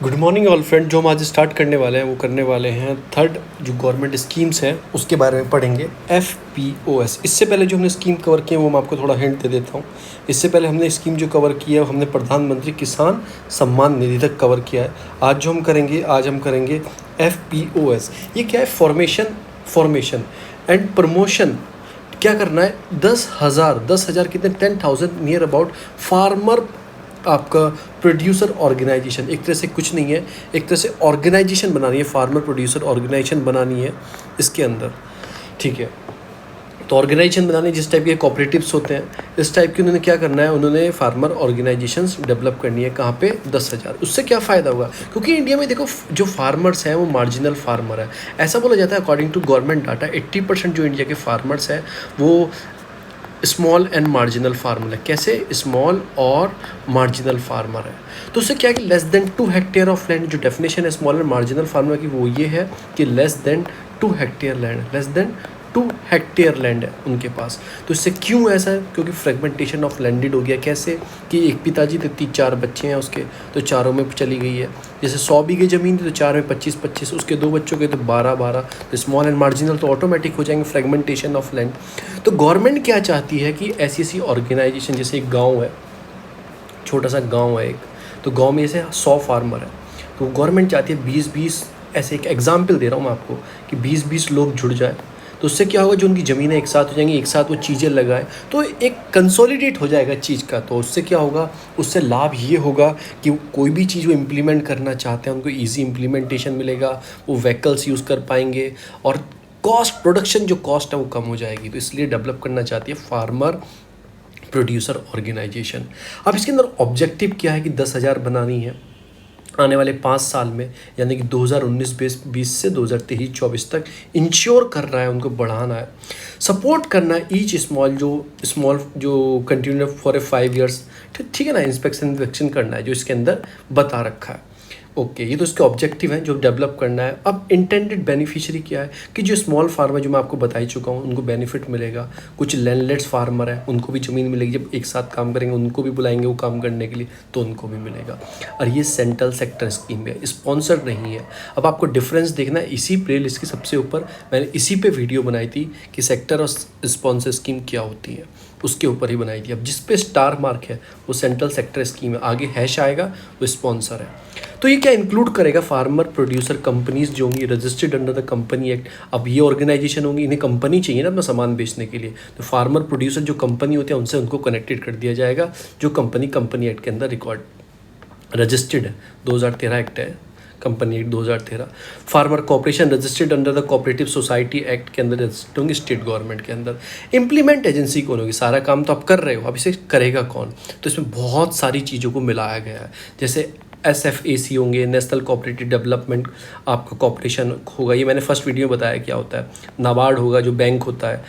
Good morning all friend. जो हम आज स्टार्ट करने वाले हैं वो करने वाले हैं थर्ड जो गवर्नमेंट स्कीम्स हैं उसके बारे में पढ़ेंगे, FPOS। इससे पहले जो हमने स्कीम कवर की है वो मैं आपको थोड़ा हिंट दे देता हूँ। इससे पहले हमने स्कीम जो कवर की है हमने प्रधानमंत्री किसान सम्मान निधि तक कवर किया है। आज हम करेंगे FPOS। ये क्या है? Formation and promotion. क्या करना है? 10,000 कितने 10,000 नियर अबाउट फार्मर आपका प्रोड्यूसर ऑर्गेनाइजेशन। एक तरह से कुछ नहीं है, एक तरह से ऑर्गेनाइजेशन बनानी है, फार्मर प्रोड्यूसर ऑर्गेनाइजेशन बनानी है इसके अंदर। ठीक है, तो ऑर्गेनाइजेशन बनाने जिस टाइप के कोऑपरेटिव्स होते हैं इस टाइप की उन्होंने क्या करना है, उन्होंने फार्मर ऑर्गेनाइजेशंस डेवलप करनी है। कहाँ पे? 10,000। उससे क्या फ़ायदा होगा? क्योंकि इंडिया में देखो जो फार्मर्स हैं वो मार्जिनल फार्मर है। ऐसा बोला जाता है अकॉर्डिंग टू गवर्नमेंट डाटा 80% जो इंडिया के फार्मर्स हैं वो स्मॉल एंड मार्जिनल फार्मर है। कैसे? स्मॉल और मार्जिनल फार्मर है। तो उससे क्या है कि less than 2 hectare of land, जो डेफिनेशन है स्मॉल एंड मार्जिनल फार्मर की वो ये है कि less than 2 hectare land, less than 2 hectare land है उनके पास। तो इससे क्यों ऐसा है? क्योंकि फ्रेगमेंटेशन ऑफ लैंडेड हो गया। कैसे कि एक पिताजी थे, 4 बच्चे हैं उसके, तो चारों में चली गई है। जैसे 100 बीघे ज़मीन थी तो 4 में 25-25, उसके 2 बच्चों के तो 12-12। तो स्मॉल एंड मार्जिनल तो ऑटोमेटिक हो जाएंगे, फ्रेगमेंटेशन ऑफ लैंड। तो गवर्नमेंट क्या चाहती है कि ऐसी ऑर्गेनाइजेशन, जैसे एक गाँव है, छोटा सा गाँव है एक, तो गाँव में जैसे 100 फार्मर है, तो गवर्नमेंट चाहती है 20-20, ऐसे एक एग्जाम्पल दे रहा हूँ मैं आपको, कि 20-20 लोग जुड़ जाए। तो उससे क्या होगा, जो उनकी ज़मीनें एक साथ हो जाएंगी, एक साथ वो चीज़ें लगाएं, तो एक कंसोलिडेट हो जाएगा चीज़ का। तो उससे क्या होगा, उससे लाभ ये होगा कि कोई भी चीज़ वो इम्प्लीमेंट करना चाहते हैं उनको ईजी इम्प्लीमेंटेशन मिलेगा, वो व्हीकल्स यूज़ कर पाएंगे और प्रोडक्शन जो कॉस्ट है वो कम हो जाएगी। तो इसलिए डेवलप करना चाहती है फार्मर प्रोड्यूसर ऑर्गेनाइजेशन। अब इसके अंदर ऑब्जेक्टिव क्या है कि 10,000 बनानी है आने वाले 5 साल में, यानी कि 2019-20 से 2023-24 तक इंश्योर करना है, उनको बढ़ाना है, सपोर्ट करना है ईच स्मॉल जो कंटिन्यू फॉर 5 ईयर्स। ठीक है ना, इंस्पेक्शन करना है जो इसके अंदर बता रखा है। ओके, ये तो इसके ऑब्जेक्टिव हैं जो डेवलप करना है। अब इंटेंडेड बेनिफिशियरी क्या है कि जो स्मॉल फार्मर, जो मैं आपको बता ही चुका हूँ, उनको बेनिफिट मिलेगा। कुछ लैंडलेस फार्मर है उनको भी ज़मीन मिलेगी, जब एक साथ काम करेंगे उनको भी बुलाएंगे वो काम करने के लिए, तो उनको भी मिलेगा। और ये सेंट्रल सेक्टर स्कीम है, स्पॉन्सर्ड नहीं है। अब आपको डिफरेंस देखना है, इसी प्ले लिस्ट के सबसे ऊपर मैंने इसी पे वीडियो बनाई थी कि सेक्टर और स्पॉन्सर स्कीम क्या होती है, उसके ऊपर ही बनाई थी। अब जिस पे स्टार मार्क है वो सेंट्रल सेक्टर स्कीम है, आगे हैश आएगा वो स्पॉन्सर है। तो ये क्या इंक्लूड करेगा? फार्मर प्रोड्यूसर कंपनीज जो होंगी registered under the company act. अब ये ऑर्गेनाइजेशन होंगी, इन्हें कंपनी चाहिए ना अपना सामान बेचने के लिए, तो फार्मर प्रोड्यूसर जो कंपनी होती है उनसे उनको कनेक्टेड कर दिया जाएगा, जो कंपनी एक्ट के अंदर रिकॉर्ड रजिस्टर्ड है। 2013 एक्ट है, company act 2013। Farmer corporation registered under the cooperative society act के अंदर रजिस्टर्ड होंगे स्टेट गवर्नमेंट के अंदर। इंप्लीमेंट एजेंसी कौन होगी? सारा काम तो आप कर रहे हो, अब इसे करेगा कौन? तो इसमें बहुत सारी चीज़ों को मिलाया गया है, जैसे SFAC होंगे, नेशनल कोऑपरेटिव डेवलपमेंट आपका कॉर्पोरेशन होगा, ये मैंने फर्स्ट वीडियो में बताया क्या होता है। नाबार्ड होगा जो बैंक होता है,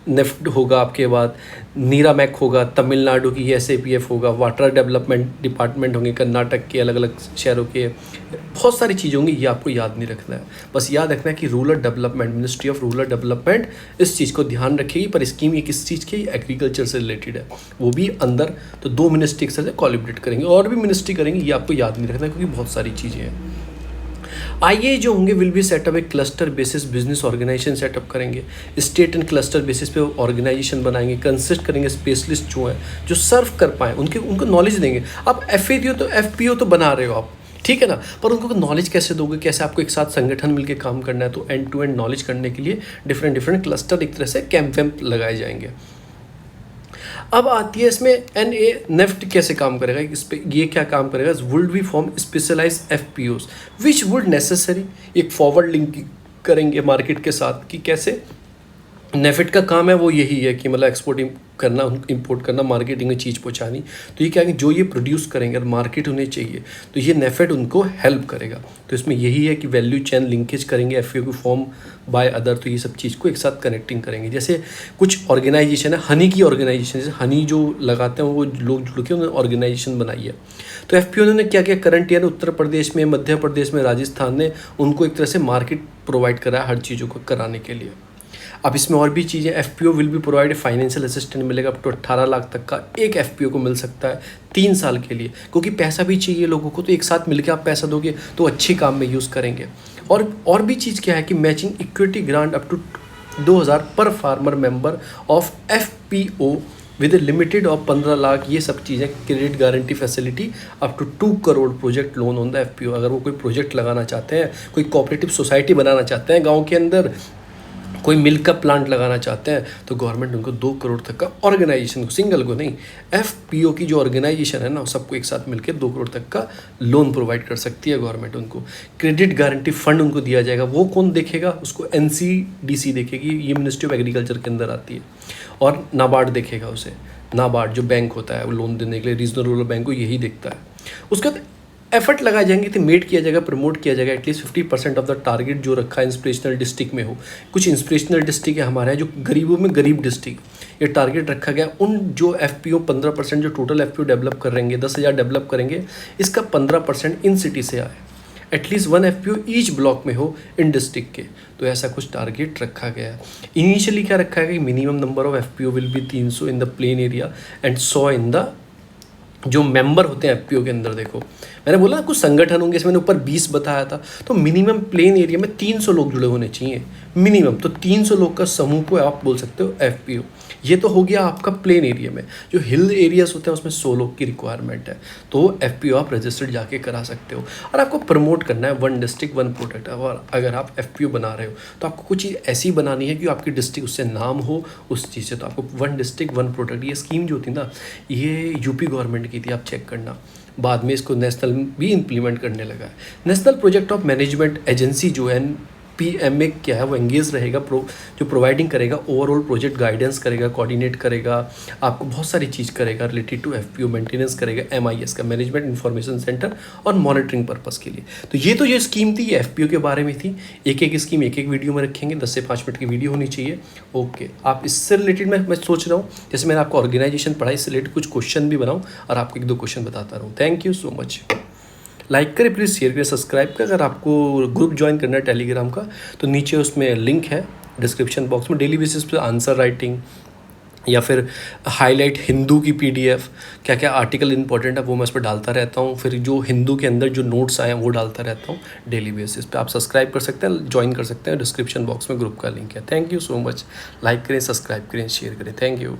NEFT होगा, आपके बाद नीरामैक होगा, तमिलनाडु की SAPF होगा, वाटर डेवलपमेंट डिपार्टमेंट होंगे कर्नाटक के, अलग अलग शहरों के, बहुत सारी चीज़ें होंगी, ये आपको याद नहीं रखना है। बस याद रखना है कि rural development, ministry of rural development इस चीज़ को ध्यान रखेगी। पर स्कीम ये किस चीज़ की? एग्रीकल्चर से रिलेटेड है, वो भी अंदर। तो 2 मिनिस्ट्री एक साथ से कोलैबोरेट करेंगे, और भी मिनिस्ट्री करेंगे, ये आपको याद नहीं रखना क्योंकि बहुत सारी चीज़ें हैं। आईए जो होंगे विल बी सेटअप एक cluster basis business organisation setup करेंगे, स्टेट एंड क्लस्टर बेसिस पे ऑर्गेनाइजेशन बनाएंगे, कंसिस्ट करेंगे स्पेशलिस्ट जो हैं जो सर्व कर पाएँ, उनको नॉलेज देंगे। आप FPO तो बना रहे हो आप, ठीक है ना, पर उनको नॉलेज कैसे दोगे? कैसे आपको एक साथ संगठन मिलकर काम करना है, तो एंड टू एंड नॉलेज करने के लिए डिफरेंट क्लस्टर एक तरह से कैंप वैम्प लगाए जाएंगे। अब आती है इसमें NEFT कैसे काम करेगा, इस पे ये क्या काम करेगा? Would be form specialise FPOs which would necessary, एक फॉरवर्ड लिंक करेंगे मार्केट के साथ कि कैसे नेफेट का काम है वो यही है कि मतलब एक्सपोर्ट करना, इंपोर्ट करना, मार्केटिंग में चीज़ पहुंचानी। तो ये क्या है कि जो ये प्रोड्यूस करेंगे और मार्केट उन्हें चाहिए तो ये नेफेट उनको हेल्प करेगा। तो इसमें यही है कि वैल्यू चेन लिंकेज करेंगे, FAO को फॉर्म बाय अदर, तो ये सब चीज़ को एक साथ कनेक्टिंग करेंगे। जैसे कुछ ऑर्गेनाइजेशन है, हनी की ऑर्गेनाइजेशन, जैसे हनी जो लगाते हैं वो लोग जुड़ के उन्होंने ऑर्गेनाइजेशन बनाई है। तो FPO ने क्या किया, करंट ईयर उत्तर प्रदेश में, मध्य प्रदेश में, राजस्थान ने उनको एक तरह से मार्केट प्रोवाइड करा है हर चीज़ों को कराने के लिए। अब इसमें और भी चीज़ें, FPO will be provide financial assistance मिलेगा अप टू 18 लाख तक का एक एफपीओ को मिल सकता है 3 साल के लिए, क्योंकि पैसा भी चाहिए लोगों को, तो एक साथ मिलकर आप पैसा दोगे तो अच्छे काम में यूज़ करेंगे। और भी चीज़ क्या है कि matching equity grant up to 2000 पर farmer member of FPO with limited of 15 lakh, ये सब चीज़ें, credit guarantee facility up to 2 crore project loan on the FPO. अगर वो कोई प्रोजेक्ट लगाना चाहते हैं, कोई कोऑपरेटिव सोसाइटी बनाना चाहते हैं गांव के अंदर, कोई मिल्क का प्लांट लगाना चाहते हैं, तो गवर्नमेंट उनको 2 करोड़ तक का ऑर्गेनाइजेशन को, सिंगल को नहीं, एफपीओ की जो ऑर्गेनाइजेशन है ना, सबको एक साथ मिलकर 2 करोड़ तक का लोन प्रोवाइड कर सकती है गवर्नमेंट उनको। क्रेडिट गारंटी फंड उनको दिया जाएगा। वो कौन देखेगा उसको? एनसीडीसी देखेगी, ये मिनिस्ट्री ऑफ एग्रीकल्चर के अंदर आती है, और नाबार्ड देखेगा उसे। नाबार्ड जो बैंक होता है वो लोन देने के लिए, रीजनल रूरल बैंक को यही देखता है। उसके बाद एफर्ट लगाए जाएंगे, तो मेड किया जाएगा, प्रमोट किया जाएगा एटलीस्ट 50% ऑफ द टारगेट जो रखा है इंस्पिरेशनल डिस्ट्रिक्ट में हो। कुछ इंस्पिरेशनल डिस्ट्रिक्ट है हमारे यहाँ जो गरीबों में गरीब डिस्ट्रिक्ट, ये टारगेट रखा गया। उन जो एफपीओ 15% जो टोटल एफपीओ डेवलप करेंगे, 10,000 डेवलप करेंगे, इसका 15% इन सिटी से आए, एटलीस्ट 1 एफपीओ ईच ब्लॉक में हो इन डिस्ट्रिक्ट के। तो ऐसा कुछ टारगेट रखा गया है। इनिशियली क्या रखा है कि minimum number of FPO will be 300 in the plain area and 100 in the जो मेंबर होते हैं एफपीओ के अंदर। देखो मैंने बोला ना कुछ संगठन होंगे, इसमें मैंने ऊपर 20 बताया था, तो मिनिमम प्लेन एरिया में 300 लोग जुड़े होने चाहिए मिनिमम। तो 300 लोग का समूह को आप बोल सकते हो एफपीओ। ये तो हो गया आपका प्लेन एरिया में। जो हिल एरियाज होते हैं उसमें 100 लोग की रिक्वायरमेंट है, तो एफपीओ आप रजिस्टर्ड जाके करा सकते हो। और आपको प्रमोट करना है 1 डिस्ट्रिक्ट 1 प्रोडक्ट। और अगर आप एफपीओ बना रहे हो तो आपको कुछ चीज़ ऐसी बनानी है कि आपकी डिस्ट्रिक्ट उससे नाम हो उस चीज़ से। तो आपको 1 डिस्ट्रिक्ट 1 प्रोडक्ट, ये स्कीम जो थी ना, ये यूपी गवर्नमेंट की थी, आप चेक करना। बाद में इसको नेशनल भी इम्प्लीमेंट करने लगा है। National project of management agency जो है पीएमए क्या है, वो एंगेज रहेगा, जो प्रोवाइडिंग करेगा, ओवरऑल प्रोजेक्ट गाइडेंस करेगा, कोऑर्डिनेट करेगा, आपको बहुत सारी चीज़ करेगा रिलेटेड टू एफपीओ, मेंटेनेंस करेगा एमआईएस का, मैनेजमेंट इंफॉर्मेशन सेंटर, और मॉनिटरिंग पर्पस के लिए। तो ये तो ये स्कीम थी, ये एफपीओ के बारे में थी। एक एक स्कीम एक एक वीडियो में रखेंगे, 10 से 5 मिनट की वीडियो होनी चाहिए। ओके, आप इससे रिलेटेड मैं सोच रहा हूँ, जैसे मैंने आपको ऑर्गेनाइजेशन पढ़ाई से रिलेटेड कुछ क्वेश्चन भी बनाऊँ और आपको 1-2 क्वेश्चन बताता रहूँ। Thank you so much. Like करें प्लीज़, शेयर करें, सब्सक्राइब करें। अगर आपको ग्रुप ज्वाइन करना है टेलीग्राम का, तो नीचे उसमें लिंक है डिस्क्रिप्शन बॉक्स में। डेली बेसिस पे आंसर राइटिंग या फिर हाईलाइट हिंदू की पीडीएफ, क्या क्या आर्टिकल इंपॉर्टेंट है वो मैं उस पर डालता रहता हूँ। फिर जो हिंदू के अंदर जो नोट्स आए हैं वो डालता रहता हूँ डेली बेसिस पे। आप सब्सक्राइब कर सकते हैं, ज्वाइन कर सकते हैं, डिस्क्रिप्शन बॉक्स में ग्रुप का लिंक है। Thank you so much. Like करें, सब्सक्राइब करें, शेयर करें। Thank you.